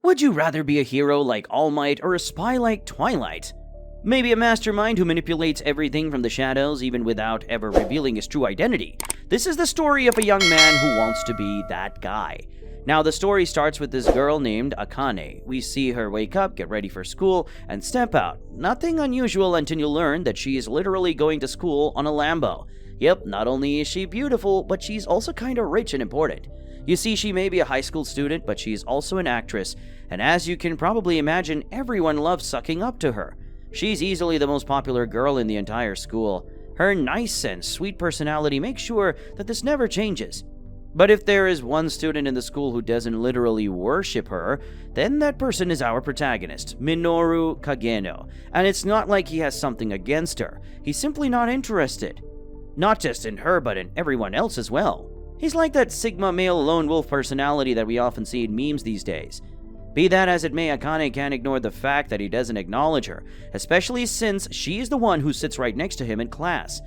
Would you rather be a hero like All Might or a spy like Twilight? Maybe a mastermind who manipulates everything from the shadows even without ever revealing his true identity. This is the story of a young man who wants to be that guy. Now, the story starts with this girl named Akane. We see her wake up, get ready for school, and step out. Nothing unusual until you learn that she is literally going to school on a Lambo. Yep, not only is she beautiful, but she's also kinda rich and important. You see, she may be a high school student, but she's also an actress, and as you can probably imagine, everyone loves sucking up to her. She's easily the most popular girl in the entire school. Her nice and sweet personality makes sure that this never changes. But if there is one student in the school who doesn't literally worship her, then that person is our protagonist, Minoru Kageno. And it's not like he has something against her. He's simply not interested. Not just in her, but in everyone else as well. He's like that Sigma male lone wolf personality that we often see in memes these days. Be that as it may, Akane can't ignore the fact that he doesn't acknowledge her, especially since she's the one who sits right next to him in class.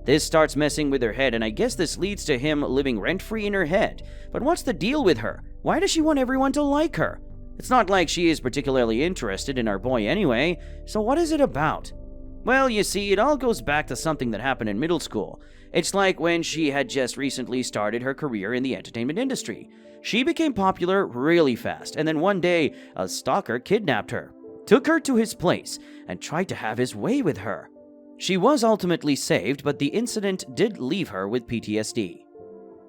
This starts messing with her head, and I guess this leads to him living rent-free in her head. But what's the deal with her? Why does she want everyone to like her? It's not like she is particularly interested in our boy anyway, so what is it about? Well, you see, it all goes back to something that happened in middle school. It's like when she had just recently started her career in the entertainment industry. She became popular really fast, and then one day, a stalker kidnapped her, took her to his place, and tried to have his way with her. She was ultimately saved, but the incident did leave her with PTSD.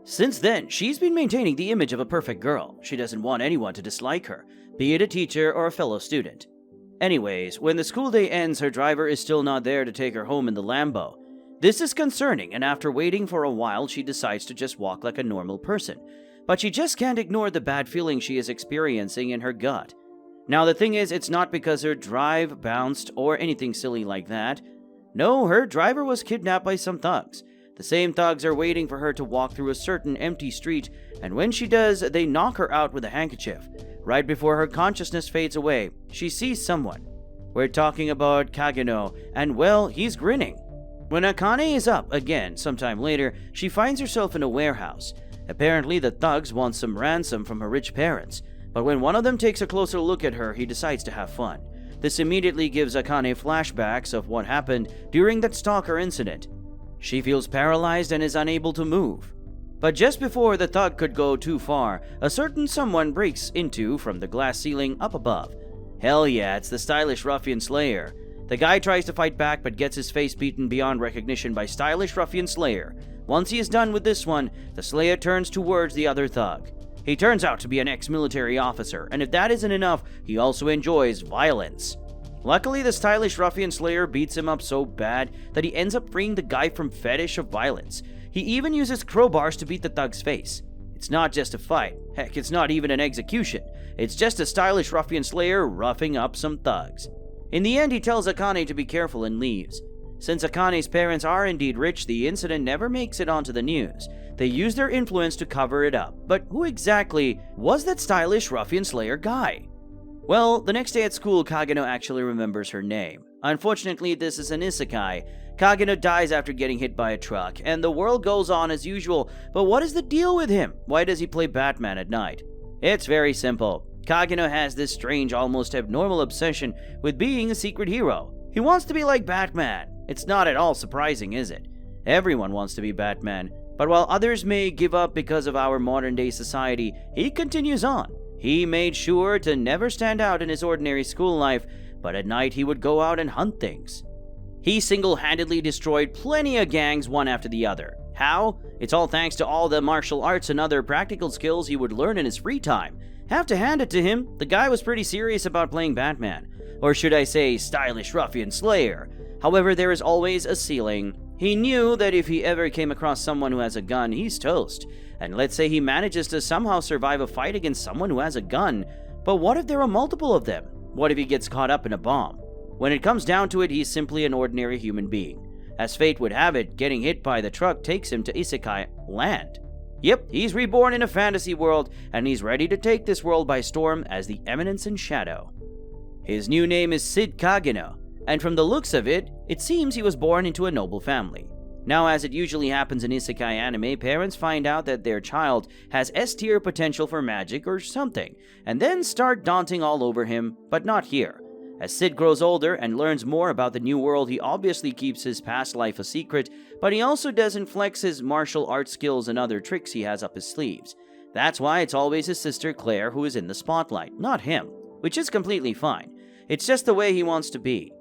Since then, she's been maintaining the image of a perfect girl. She doesn't want anyone to dislike her, be it a teacher or a fellow student. Anyways, when the school day ends, her driver is still not there to take her home in the Lambo. This is concerning, and after waiting for a while, she decides to just walk like a normal person. But she just can't ignore the bad feeling she is experiencing in her gut. Now, the thing is, it's not because her drive bounced or anything silly like that. No, her driver was kidnapped by some thugs. The same thugs are waiting for her to walk through a certain empty street, and when she does, they knock her out with a handkerchief. Right before her consciousness fades away, she sees someone. We're talking about Kageno, and well, he's grinning. When Akane is up again sometime later, she finds herself in a warehouse. Apparently, the thugs want some ransom from her rich parents, but when one of them takes a closer look at her, he decides to have fun. This immediately gives Akane flashbacks of what happened during that stalker incident. She feels paralyzed and is unable to move. But just before the thug could go too far, a certain someone breaks into from the glass ceiling up above. Hell yeah, it's the stylish ruffian Slayer. The guy tries to fight back but gets his face beaten beyond recognition by stylish ruffian Slayer. Once he is done with this one, the Slayer turns towards the other thug. He turns out to be an ex-military officer, and if that isn't enough, he also enjoys violence. Luckily, the stylish ruffian Slayer beats him up so bad that he ends up freeing the guy from fetish of violence. He even uses crowbars to beat the thug's face. It's not just a fight. Heck, it's not even an execution. It's just a stylish ruffian Slayer roughing up some thugs. In the end, he tells Akane to be careful and leaves. Since Akane's parents are indeed rich, the incident never makes it onto the news. They use their influence to cover it up. But who exactly was that stylish ruffian Slayer guy? Well, the next day at school, Kageno actually remembers her name. Unfortunately, this is an isekai. Kageno dies after getting hit by a truck, and the world goes on as usual. But what is the deal with him? Why does he play Batman at night? It's very simple. Kageno has this strange, almost abnormal obsession with being a secret hero. He wants to be like Batman. It's not at all surprising, is it? Everyone wants to be Batman. But while others may give up because of our modern-day society, he continues on. He made sure to never stand out in his ordinary school life, but at night he would go out and hunt things. He single-handedly destroyed plenty of gangs one after the other. How? It's all thanks to all the martial arts and other practical skills he would learn in his free time. Have to hand it to him, the guy was pretty serious about playing Batman. Or should I say, stylish ruffian Slayer. However, there is always a ceiling. He knew that if he ever came across someone who has a gun, he's toast. And let's say he manages to somehow survive a fight against someone who has a gun. But what if there are multiple of them? What if he gets caught up in a bomb? When it comes down to it, he's simply an ordinary human being. As fate would have it, getting hit by the truck takes him to isekai land. Yep, he's reborn in a fantasy world, and he's ready to take this world by storm as the Eminence in Shadow. His new name is Cid Kagenō, and from the looks of it, it seems he was born into a noble family. Now, as it usually happens in isekai anime, parents find out that their child has S-tier potential for magic or something, and then start daunting all over him, but not here. As Cid grows older and learns more about the new world, he obviously keeps his past life a secret, but he also doesn't flex his martial arts skills and other tricks he has up his sleeves. That's why it's always his sister Claire who is in the spotlight, not him, which is completely fine. It's just the way he wants to be.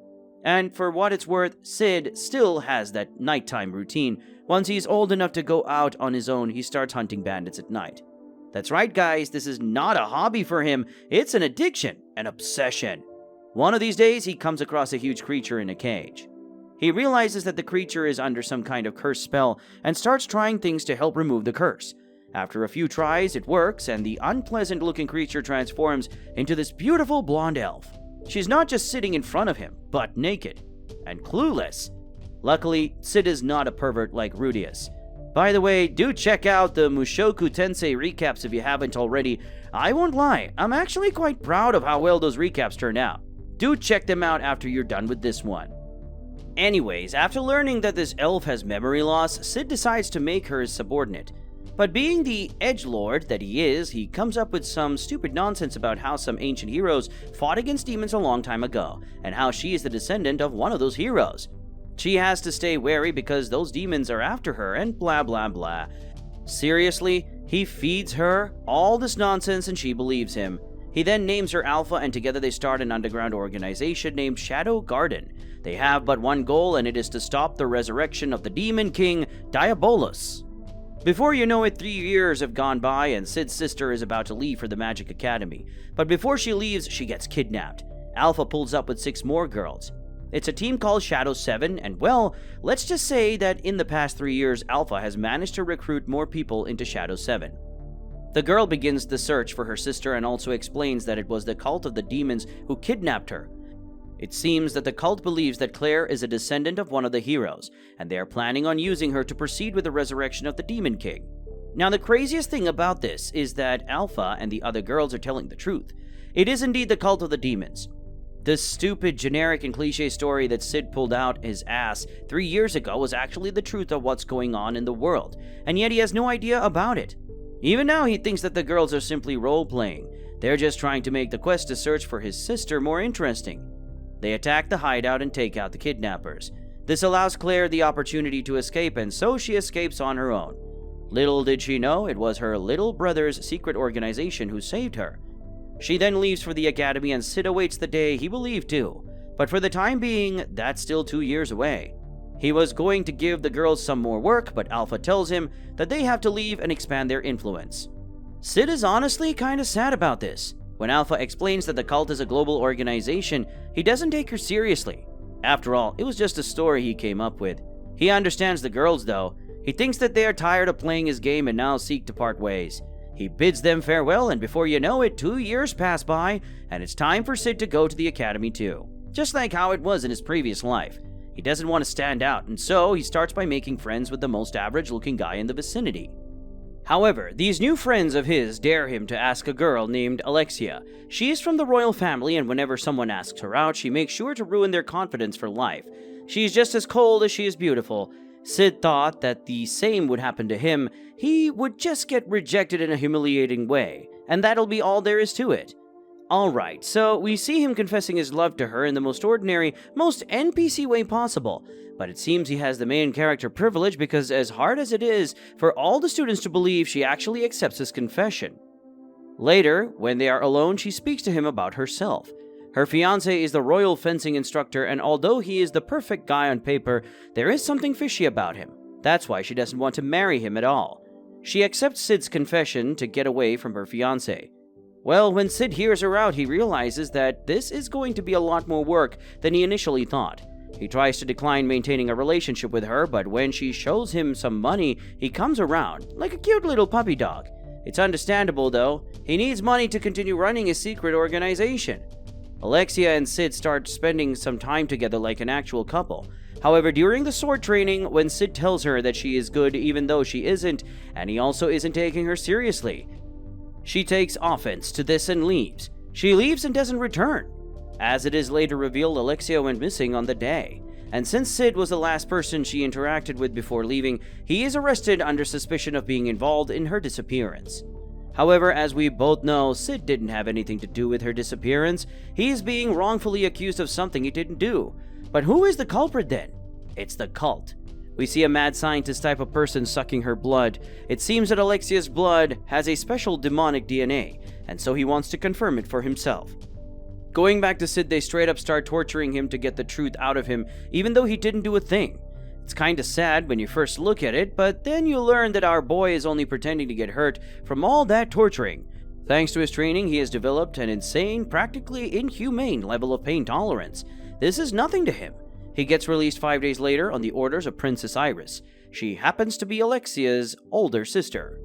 And for what it's worth, Cid still has that nighttime routine. Once he's old enough to go out on his own, he starts hunting bandits at night. That's right, guys, this is not a hobby for him, it's an addiction, an obsession. One of these days, he comes across a huge creature in a cage. He realizes that the creature is under some kind of curse spell and starts trying things to help remove the curse. After a few tries, it works, and the unpleasant-looking creature transforms into this beautiful blonde elf. She's not just sitting in front of him, but naked and clueless. Luckily, Cid is not a pervert like Rudius. By the way, do check out the Mushoku Tensei recaps if you haven't already. I won't lie, I'm actually quite proud of how well those recaps turn out. Do check them out after you're done with this one. Anyways, after learning that this elf has memory loss, Cid decides to make her his subordinate. But being the edgelord that he is, he comes up with some stupid nonsense about how some ancient heroes fought against demons a long time ago, and how she is the descendant of one of those heroes. She has to stay wary because those demons are after her, and blah blah blah. Seriously, he feeds her all this nonsense and she believes him. He then names her Alpha, and together they start an underground organization named Shadow Garden. They have but one goal, and it is to stop the resurrection of the demon king, Diabolus. Before you know it, 3 years have gone by, and Cid's sister is about to leave for the Magic Academy. But before she leaves, she gets kidnapped. Alpha pulls up with 6 more girls. It's a team called Shadow 7, and well, let's just say that in the past 3 years, Alpha has managed to recruit more people into Shadow 7. The girl begins the search for her sister and also explains that it was the cult of the demons who kidnapped her. It seems that the cult believes that Claire is a descendant of one of the heroes, and they are planning on using her to proceed with the resurrection of the Demon King. Now, the craziest thing about this is that Alpha and the other girls are telling the truth. It is indeed the cult of the demons. This stupid, generic, and cliche story that Cid pulled out his ass 3 years ago was actually the truth of what's going on in the world, and yet he has no idea about it. Even now, he thinks that the girls are simply role-playing. They're just trying to make the quest to search for his sister more interesting. They attack the hideout and take out the kidnappers. This allows Claire the opportunity to escape, and so she escapes on her own. Little did she know, it was her little brother's secret organization who saved her. She then leaves for the academy, and Cid awaits the day he will leave too. But for the time being, that's still 2 years away. He was going to give the girls some more work, but Alpha tells him that they have to leave and expand their influence. Cid is honestly kinda sad about this. When Alpha explains that the cult is a global organization, he doesn't take her seriously. After all, it was just a story he came up with. He understands the girls though. He thinks that they are tired of playing his game and now seek to part ways. He bids them farewell, and before you know it, 2 years pass by, and it's time for Cid to go to the academy too. Just like how it was in his previous life. He doesn't want to stand out, and so he starts by making friends with the most average-looking guy in the vicinity. However, these new friends of his dare him to ask a girl named Alexia. She is from the royal family, and whenever someone asks her out, she makes sure to ruin their confidence for life. She's just as cold as she is beautiful. Cid thought that the same would happen to him. He would just get rejected in a humiliating way, and that'll be all there is to it. Alright, so we see him confessing his love to her in the most ordinary, most NPC way possible, but it seems he has the main character privilege because as hard as it is for all the students to believe, she actually accepts his confession. Later, when they are alone, she speaks to him about herself. Her fiancé is the royal fencing instructor, and although he is the perfect guy on paper, there is something fishy about him. That's why she doesn't want to marry him at all. She accepts Cid's confession to get away from her fiancé. Well, when Cid hears her out, he realizes that this is going to be a lot more work than he initially thought. He tries to decline maintaining a relationship with her, but when she shows him some money, he comes around, like a cute little puppy dog. It's understandable, though. He needs money to continue running his secret organization. Alexia and Cid start spending some time together like an actual couple. However, during the sword training, when Cid tells her that she is good even though she isn't, and he also isn't taking her seriously, she takes offense to this and leaves. She leaves and doesn't return. As it is later revealed, Alexia went missing on the day. and since Cid was the last person she interacted with before leaving, he is arrested under suspicion of being involved in her disappearance. However, as we both know, Cid didn't have anything to do with her disappearance. He is being wrongfully accused of something he didn't do. But who is the culprit then? It's the cult. We see a mad scientist type of person sucking her blood. It seems that Alexia's blood has a special demonic DNA, and so he wants to confirm it for himself. Going back to Cid, they straight up start torturing him to get the truth out of him, even though he didn't do a thing. It's kinda sad when you first look at it, but then you learn that our boy is only pretending to get hurt from all that torturing. Thanks to his training, he has developed an insane, practically inhumane level of pain tolerance. This is nothing to him. He gets released 5 days later on the orders of Princess Iris. She happens to be Alexia's older sister.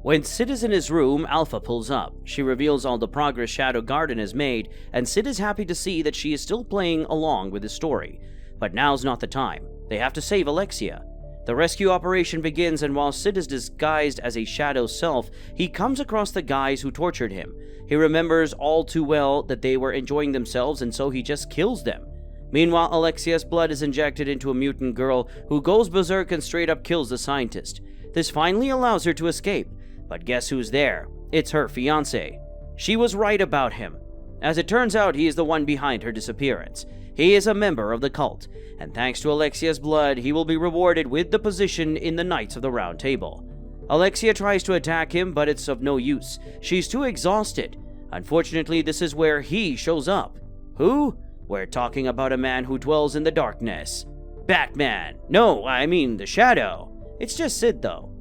When Cid is in his room, Alpha pulls up. She reveals all the progress Shadow Garden has made, and Cid is happy to see that she is still playing along with his story. But now's not the time. They have to save Alexia. The rescue operation begins, and while Cid is disguised as a shadow self, he comes across the guys who tortured him. He remembers all too well that they were enjoying themselves, and so he just kills them. Meanwhile, Alexia's blood is injected into a mutant girl who goes berserk and straight up kills the scientist. This finally allows her to escape. But guess who's there? It's her fiancé. She was right about him. As it turns out, he is the one behind her disappearance. He is a member of the cult, and thanks to Alexia's blood, he will be rewarded with the position in the Knights of the Round Table. Alexia tries to attack him, but it's of no use. She's too exhausted. Unfortunately, this is where he shows up. Who? We're talking about a man who dwells in the darkness. Batman! No, I mean the Shadow. It's just Cid, though.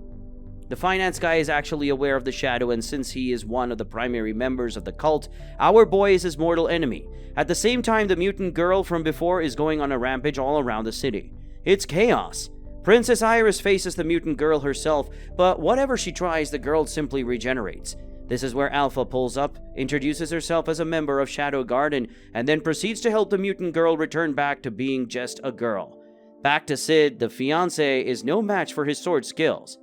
The finance guy is actually aware of the Shadow, and since he is one of the primary members of the cult, our boy is his mortal enemy. At the same time, the mutant girl from before is going on a rampage all around the city. It's chaos. Princess Iris faces the mutant girl herself, but whatever she tries, the girl simply regenerates. This is where Alpha pulls up, introduces herself as a member of Shadow Garden, and then proceeds to help the mutant girl return back to being just a girl. Back to Cid, the fiancé is no match for his sword skills.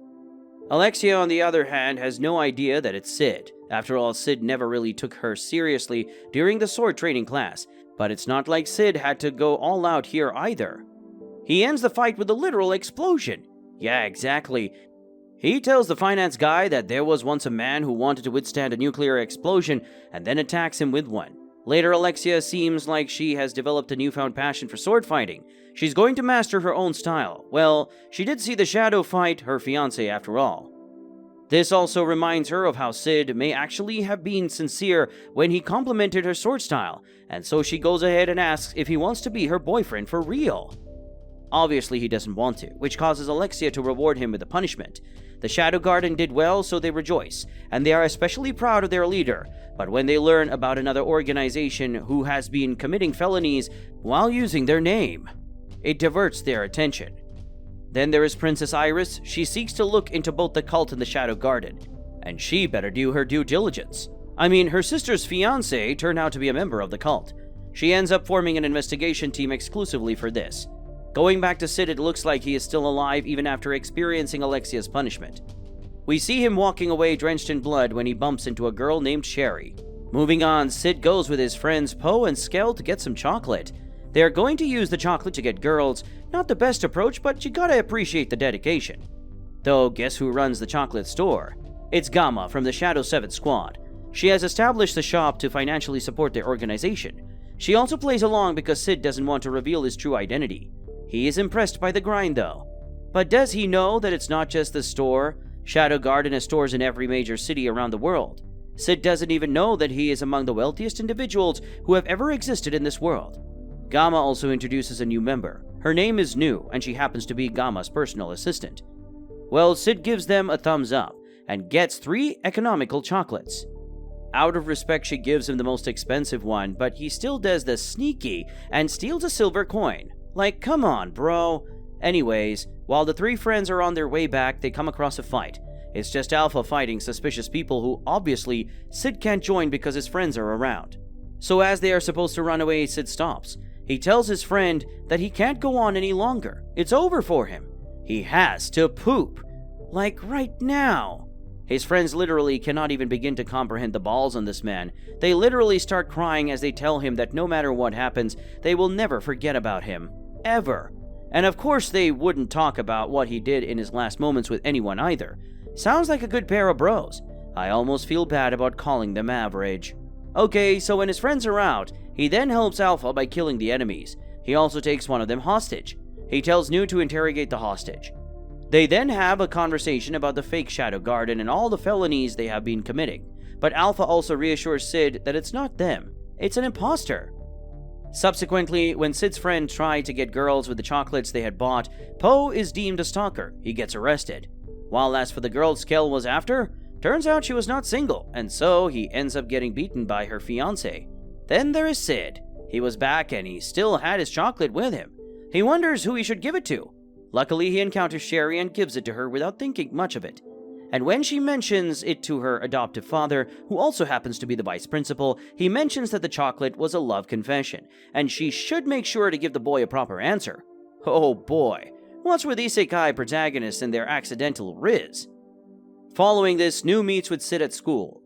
Alexia, on the other hand, has no idea that it's Cid. After all, Cid never really took her seriously during the sword training class, but it's not like Cid had to go all out here either. He ends the fight with a literal explosion. Yeah, exactly. He tells the finance guy that there was once a man who wanted to withstand a nuclear explosion and then attacks him with one. Later, Alexia seems like she has developed a newfound passion for sword fighting. She's going to master her own style. Well, she did see the Shadow fight her fiancé after all. This also reminds her of how Cid may actually have been sincere when he complimented her sword style, and so she goes ahead and asks if he wants to be her boyfriend for real. Obviously, he doesn't want to, which causes Alexia to reward him with a punishment. The Shadow Garden did well, so they rejoice, and they are especially proud of their leader. But when they learn about another organization who has been committing felonies while using their name, it diverts their attention. Then there is Princess Iris. She seeks to look into both the cult and the Shadow Garden, and she better do her due diligence. I mean, her sister's fiancé turned out to be a member of the cult. She ends up forming an investigation team exclusively for this. Going back to Cid, it looks like he is still alive even after experiencing Alexia's punishment. We see him walking away drenched in blood when he bumps into a girl named Sherry. Moving on, Cid goes with his friends Poe and Skell to get some chocolate. They are going to use the chocolate to get girls. Not the best approach, but you gotta appreciate the dedication. Though, guess who runs the chocolate store? It's Gamma from the Shadow 7 squad. She has established the shop to financially support their organization. She also plays along because Cid doesn't want to reveal his true identity. He is impressed by the grind, though. But does he know that it's not just the store? Shadow Garden has stores in every major city around the world. Cid doesn't even know that he is among the wealthiest individuals who have ever existed in this world. Gamma also introduces a new member. Her name is New, and she happens to be Gamma's personal assistant. Well, Cid gives them a thumbs up and gets 3 economical chocolates. Out of respect, she gives him the most expensive one, but he still does the sneaky and steals a silver coin. Like, come on, bro. Anyways, while the 3 friends are on their way back, they come across a fight. It's just Alpha fighting suspicious people who, obviously, Cid can't join because his friends are around. So as they are supposed to run away, Cid stops. He tells his friend that he can't go on any longer. It's over for him. He has to poop. Like, right now. His friends literally cannot even begin to comprehend the balls on this man. They literally start crying as they tell him that no matter what happens, they will never forget about him. ever. And of course they wouldn't talk about what he did in his last moments with anyone either. Sounds like a good pair of bros. I almost feel bad about calling them average. Okay, so when his friends are out, he then helps Alpha by killing the enemies. He also takes one of them hostage. He tells Nu to interrogate the hostage. They then have a conversation about the fake Shadow Garden and all the felonies they have been committing. But Alpha also reassures Cid that it's not them, it's an imposter. Subsequently, when Cid's friend tried to get girls with the chocolates they had bought, Poe is deemed a stalker. He gets arrested. While as for the girl Skell was after, turns out she was not single, and so he ends up getting beaten by her fiancé. Then there is Cid. He was back and he still had his chocolate with him. He wonders who he should give it to. Luckily, he encounters Sherry and gives it to her without thinking much of it. And when she mentions it to her adoptive father, who also happens to be the vice principal, he mentions that the chocolate was a love confession, and she should make sure to give the boy a proper answer. Oh boy, what's with isekai protagonists and their accidental riz? Following this, Nu meets with Cid at school.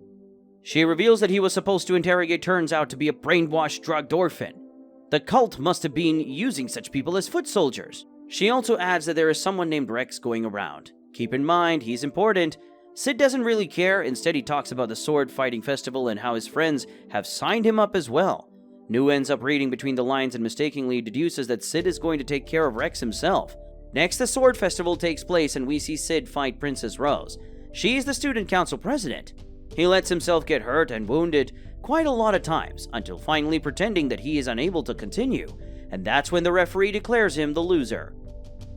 She reveals that he was supposed to interrogate turns out to be a brainwashed drugged orphan. The cult must have been using such people as foot soldiers. She also adds that there is someone named Rex going around. Keep in mind, he's important. Cid doesn't really care, instead he talks about the sword fighting festival and how his friends have signed him up as well. Nu ends up reading between the lines and mistakenly deduces that Cid is going to take care of Rex himself. Next, the sword festival takes place and we see Cid fight Princess Rose. She's the student council president. He lets himself get hurt and wounded quite a lot of times, until finally pretending that he is unable to continue, and that's when the referee declares him the loser.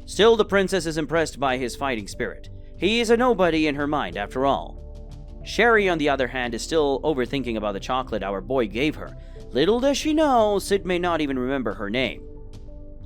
Still, the princess is impressed by his fighting spirit. He is a nobody in her mind, after all. Sherry, on the other hand, is still overthinking about the chocolate our boy gave her. Little does she know, Cid may not even remember her name.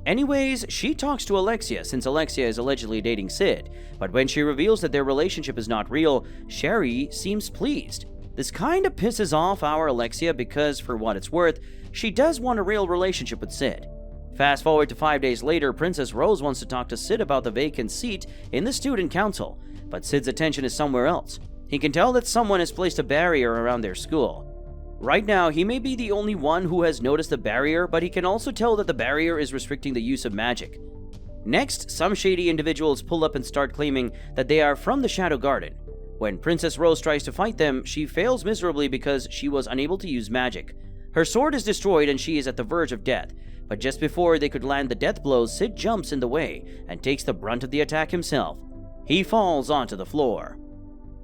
Anyways, she talks to Alexia, since Alexia is allegedly dating Cid, but when she reveals that their relationship is not real, Sherry seems pleased. This kinda pisses off our Alexia because, for what it's worth, she does want a real relationship with Cid. Fast forward to 5 days later, Princess Rose wants to talk to Cid about the vacant seat in the student council, but Cid's attention is somewhere else. He can tell that someone has placed a barrier around their school. Right now, he may be the only one who has noticed the barrier, but he can also tell that the barrier is restricting the use of magic. Next, some shady individuals pull up and start claiming that they are from the Shadow Garden. When Princess Rose tries to fight them, she fails miserably because she was unable to use magic. Her sword is destroyed and she is at the verge of death, but just before they could land the death blows, Cid jumps in the way and takes the brunt of the attack himself. He falls onto the floor.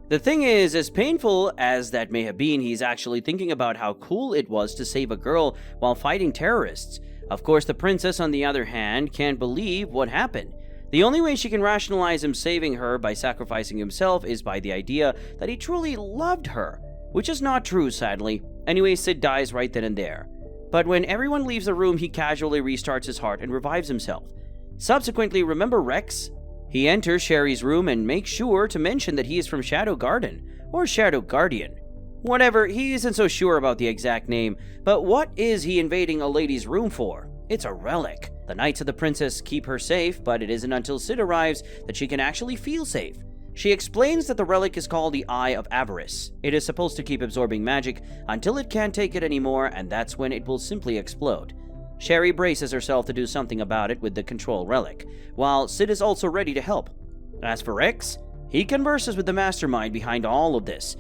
The thing is, as painful as that may have been, he's actually thinking about how cool it was to save a girl while fighting terrorists. Of course, the princess, on the other hand, can't believe what happened. The only way she can rationalize him saving her by sacrificing himself is by the idea that he truly loved her, which is not true, sadly. Anyway, Cid dies right then and there. But when everyone leaves the room, he casually restarts his heart and revives himself. Subsequently, remember Rex? He enters Sherry's room and makes sure to mention that he is from Shadow Garden, or Shadow Guardian. Whatever, he isn't so sure about the exact name, but what is he invading a lady's room for? It's a relic. The Knights of the Princess keep her safe, but it isn't until Cid arrives that she can actually feel safe. She explains that the relic is called the Eye of Avarice. It is supposed to keep absorbing magic until it can't take it anymore, and that's when it will simply explode. Sherry braces herself to do something about it with the control relic, while Cid is also ready to help. As for Rex, he converses with the mastermind behind all of this,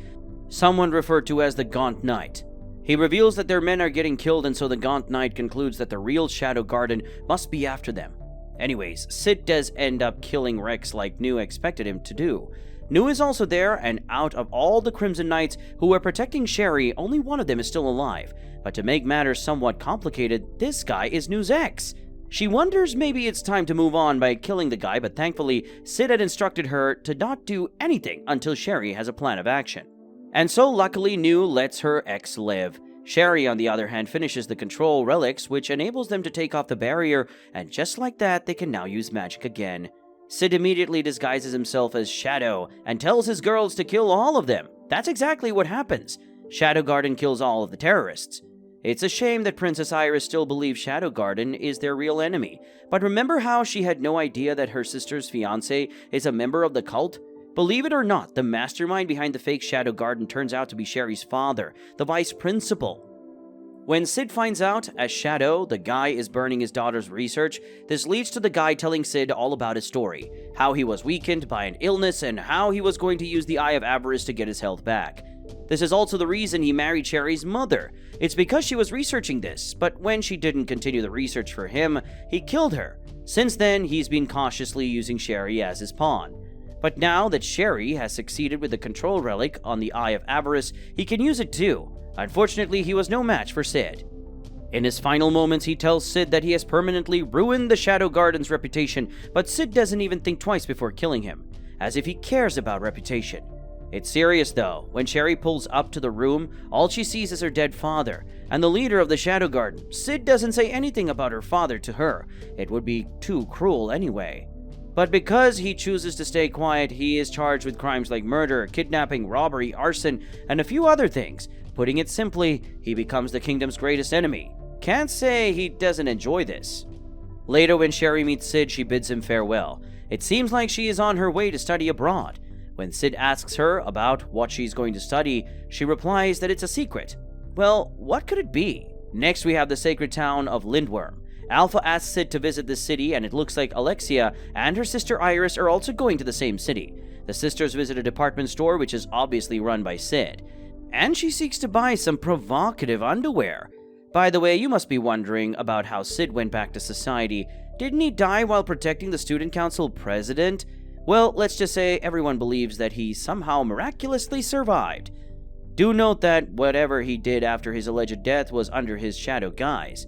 someone referred to as the Gaunt Knight. He reveals that their men are getting killed, and so the Gaunt Knight concludes that the real Shadow Garden must be after them. Anyways, Cid does end up killing Rex like Nu expected him to do. Nu is also there, and out of all the Crimson Knights who were protecting Sherry, only one of them is still alive. But to make matters somewhat complicated, this guy is Nu's ex. She wonders maybe it's time to move on by killing the guy, but thankfully, Cid had instructed her to not do anything until Sherry has a plan of action. And so luckily, Nu lets her ex live. Sherry, on the other hand, finishes the control relics, which enables them to take off the barrier, and just like that, they can now use magic again. Cid immediately disguises himself as Shadow and tells his girls to kill all of them. That's exactly what happens. Shadow Garden kills all of the terrorists. It's a shame that Princess Iris still believes Shadow Garden is their real enemy, but remember how she had no idea that her sister's fiancé is a member of the cult? Believe it or not, the mastermind behind the fake Shadow Garden turns out to be Sherry's father, the vice principal. When Sid finds out, as Shadow, the guy is burning his daughter's research, this leads to the guy telling Sid all about his story, how he was weakened by an illness and how he was going to use the Eye of Avarice to get his health back. This is also the reason he married Sherry's mother. It's because she was researching this, but when she didn't continue the research for him, he killed her. Since then, he's been cautiously using Sherry as his pawn. But now that Sherry has succeeded with the control relic on the Eye of Avarice, he can use it too. Unfortunately, he was no match for Sid. In his final moments, he tells Sid that he has permanently ruined the Shadow Garden's reputation, but Sid doesn't even think twice before killing him, as if he cares about reputation. It's serious though. When Sherry pulls up to the room, all she sees is her dead father, and the leader of the Shadow Garden. Sid doesn't say anything about her father to her. It would be too cruel anyway. But because he chooses to stay quiet, he is charged with crimes like murder, kidnapping, robbery, arson, and a few other things. Putting it simply, he becomes the kingdom's greatest enemy. Can't say he doesn't enjoy this. Later, when Sherry meets Sid, she bids him farewell. It seems like she is on her way to study abroad. When Sid asks her about what she's going to study, she replies that it's a secret. Well, what could it be? Next, we have the sacred town of Lindworm. Alpha asks Sid to visit this city, and it looks like Alexia and her sister Iris are also going to the same city. The sisters visit a department store, which is obviously run by Sid. And she seeks to buy some provocative underwear. By the way, you must be wondering about how Sid went back to society. Didn't he die while protecting the student council president? Well, let's just say everyone believes that he somehow miraculously survived. Do note that whatever he did after his alleged death was under his shadow guise.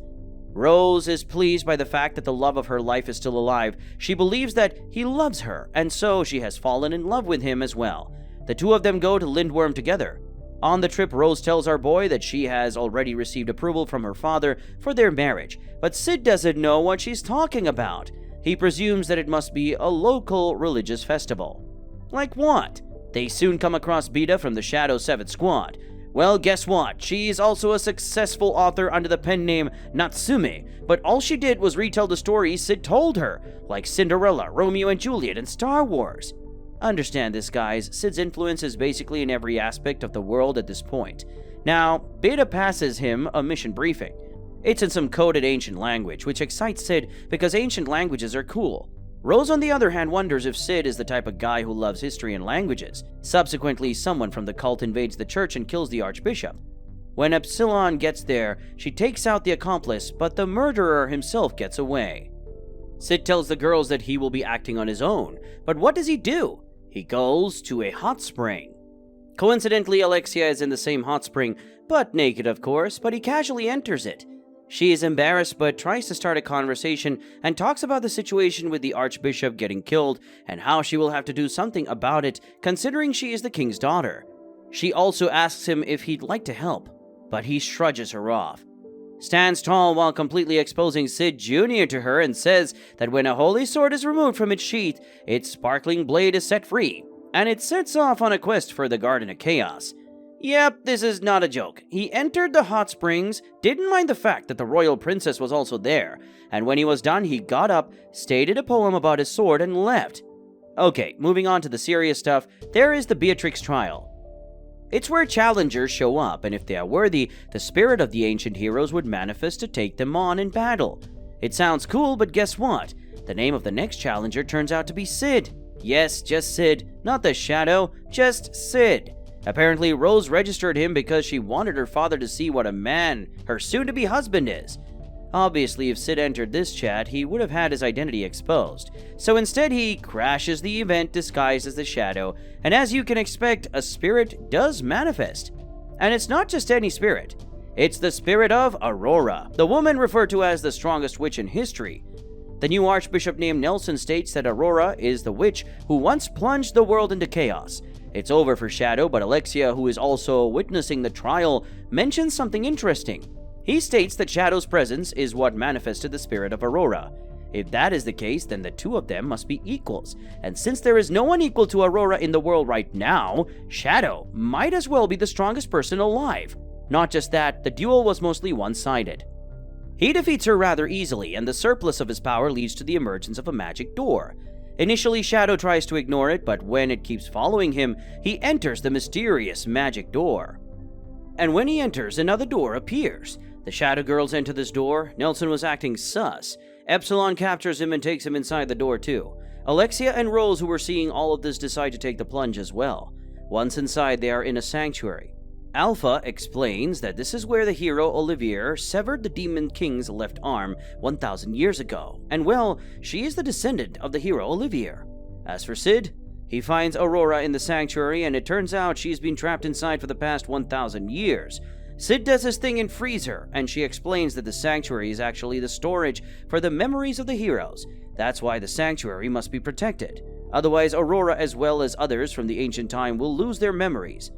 Rose is pleased by the fact that the love of her life is still alive. She believes that he loves her, and so she has fallen in love with him as well. The two of them go to Lindworm together. On the trip, Rose tells our boy that she has already received approval from her father for their marriage, but Sid doesn't know what she's talking about. He presumes that it must be a local religious festival. Like what? They soon come across Beta from the Shadow 7th Squad. Well, guess what? She's also a successful author under the pen name Natsume, but all she did was retell the stories Sid told her, like Cinderella, Romeo and Juliet, and Star Wars. Understand this, guys. Sid's influence is basically in every aspect of the world at this point. Now, Beta passes him a mission briefing. It's in some coded ancient language, which excites Sid because ancient languages are cool. Rose, on the other hand, wonders if Sid is the type of guy who loves history and languages. Subsequently, someone from the cult invades the church and kills the archbishop. When Epsilon gets there, she takes out the accomplice, but the murderer himself gets away. Sid tells the girls that he will be acting on his own, but what does he do? He goes to a hot spring. Coincidentally, Alexia is in the same hot spring, but naked of course, but he casually enters it. She is embarrassed but tries to start a conversation and talks about the situation with the archbishop getting killed and how she will have to do something about it considering she is the king's daughter. She also asks him if he'd like to help, but he shrugs her off. Stands tall while completely exposing Sid Jr. to her and says that when a holy sword is removed from its sheath, its sparkling blade is set free, and it sets off on a quest for the Garden of Chaos. Yep, this is not a joke. He entered the hot springs, didn't mind the fact that the royal princess was also there, and when he was done, he got up, stated a poem about his sword, and left. Okay, moving on to the serious stuff, there is the Beatrix trial. It's where challengers show up, and if they are worthy, the spirit of the ancient heroes would manifest to take them on in battle. It sounds cool, but guess what? The name of the next challenger turns out to be Sid. Yes, just Sid. Not the Shadow, just Sid. Apparently, Rose registered him because she wanted her father to see what a man her soon-to-be husband is. Obviously, if Sid entered this chat, he would have had his identity exposed. So instead, he crashes the event disguised as the Shadow, and as you can expect, a spirit does manifest. And it's not just any spirit. It's the spirit of Aurora, the woman referred to as the strongest witch in history. The new archbishop named Nelson states that Aurora is the witch who once plunged the world into chaos. It's over for Shadow, but Alexia, who is also witnessing the trial, mentions something interesting. He states that Shadow's presence is what manifested the spirit of Aurora. If that is the case, then the two of them must be equals. And since there is no one equal to Aurora in the world right now, Shadow might as well be the strongest person alive. Not just that, the duel was mostly one-sided. He defeats her rather easily, and the surplus of his power leads to the emergence of a magic door. Initially, Shadow tries to ignore it, but when it keeps following him, he enters the mysterious magic door. And when he enters, another door appears. The Shadow Girls enter this door. Nelson was acting sus. Epsilon captures him and takes him inside the door too. Alexia and Rose, who were seeing all of this, decide to take the plunge as well. Once inside, they are in a sanctuary. Alpha explains that this is where the hero Olivier severed the Demon King's left arm 1,000 years ago, and well, she is the descendant of the hero Olivier. As for Cid, he finds Aurora in the sanctuary, and it turns out she's been trapped inside for the past 1,000 years. Cid does his thing and frees her, and she explains that the sanctuary is actually the storage for the memories of the heroes. That's why the sanctuary must be protected. Otherwise, Aurora, as well as others from the ancient time, will lose their memories.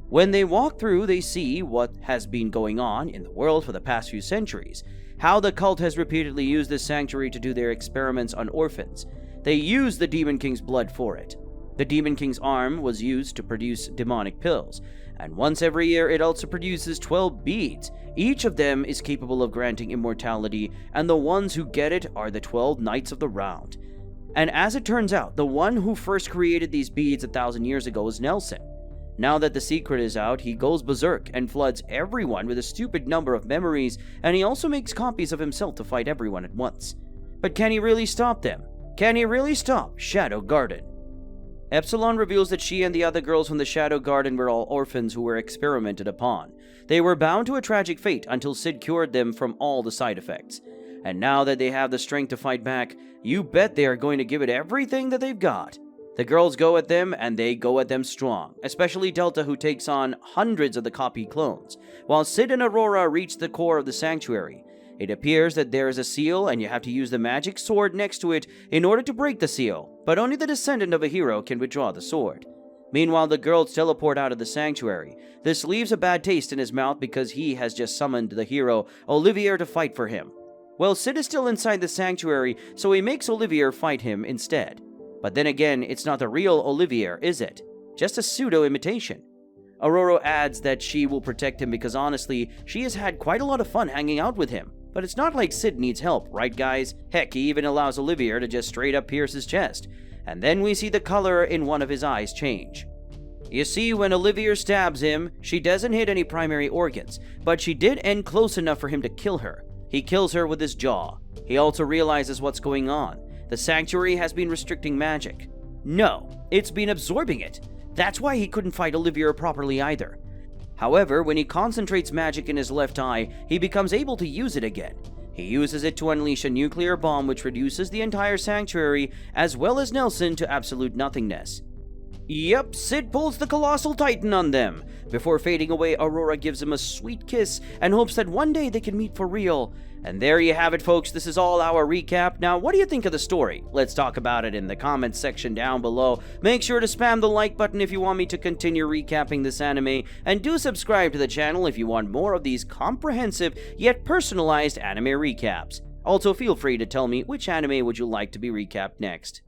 When they walk through, they see what has been going on in the world for the past few centuries, how the cult has repeatedly used this sanctuary to do their experiments on orphans. They use the Demon King's blood for it. The Demon King's arm was used to produce demonic pills, and once every year it also produces 12 beads. Each of them is capable of granting immortality, and the ones who get it are the 12 Knights of the Round. And as it turns out, the one who first created these beads 1,000 years ago is Nelson. Now that the secret is out, he goes berserk and floods everyone with a stupid number of memories, and he also makes copies of himself to fight everyone at once. But can he really stop them? Can he really stop Shadow Garden? Epsilon reveals that she and the other girls from the Shadow Garden were all orphans who were experimented upon. They were bound to a tragic fate until Cid cured them from all the side effects. And now that they have the strength to fight back, you bet they are going to give it everything that they've got. The girls go at them, and they go at them strong, especially Delta, who takes on hundreds of the copy clones, while Cid and Aurora reach the core of the sanctuary. It appears that there is a seal, and you have to use the magic sword next to it in order to break the seal, but only the descendant of a hero can withdraw the sword. Meanwhile, the girls teleport out of the sanctuary. This leaves a bad taste in his mouth because he has just summoned the hero Olivier to fight for him. Well, Cid is still inside the sanctuary, so he makes Olivier fight him instead. But then again, it's not the real Olivier, is it? Just a pseudo-imitation. Aurora adds that she will protect him because honestly, she has had quite a lot of fun hanging out with him. But it's not like Cid needs help, right guys? Heck, he even allows Olivier to just straight up pierce his chest. And then we see the color in one of his eyes change. You see, when Olivier stabs him, she doesn't hit any primary organs, but she did end close enough for him to kill her. He kills her with his jaw. He also realizes what's going on. The sanctuary has been restricting magic. No, it's been absorbing it. That's why he couldn't fight Olivier properly either. However, when he concentrates magic in his left eye, he becomes able to use it again. He uses it to unleash a nuclear bomb which reduces the entire sanctuary, as well as Nelson, to absolute nothingness. Yep, Cid pulls the colossal titan on them. Before fading away, Aurora gives him a sweet kiss and hopes that one day they can meet for real. And there you have it, folks. This is all our recap. Now, what do you think of the story? Let's talk about it in the comments section down below. Make sure to spam the like button if you want me to continue recapping this anime, and do subscribe to the channel if you want more of these comprehensive yet personalized anime recaps. Also, feel free to tell me which anime would you like to be recapped next.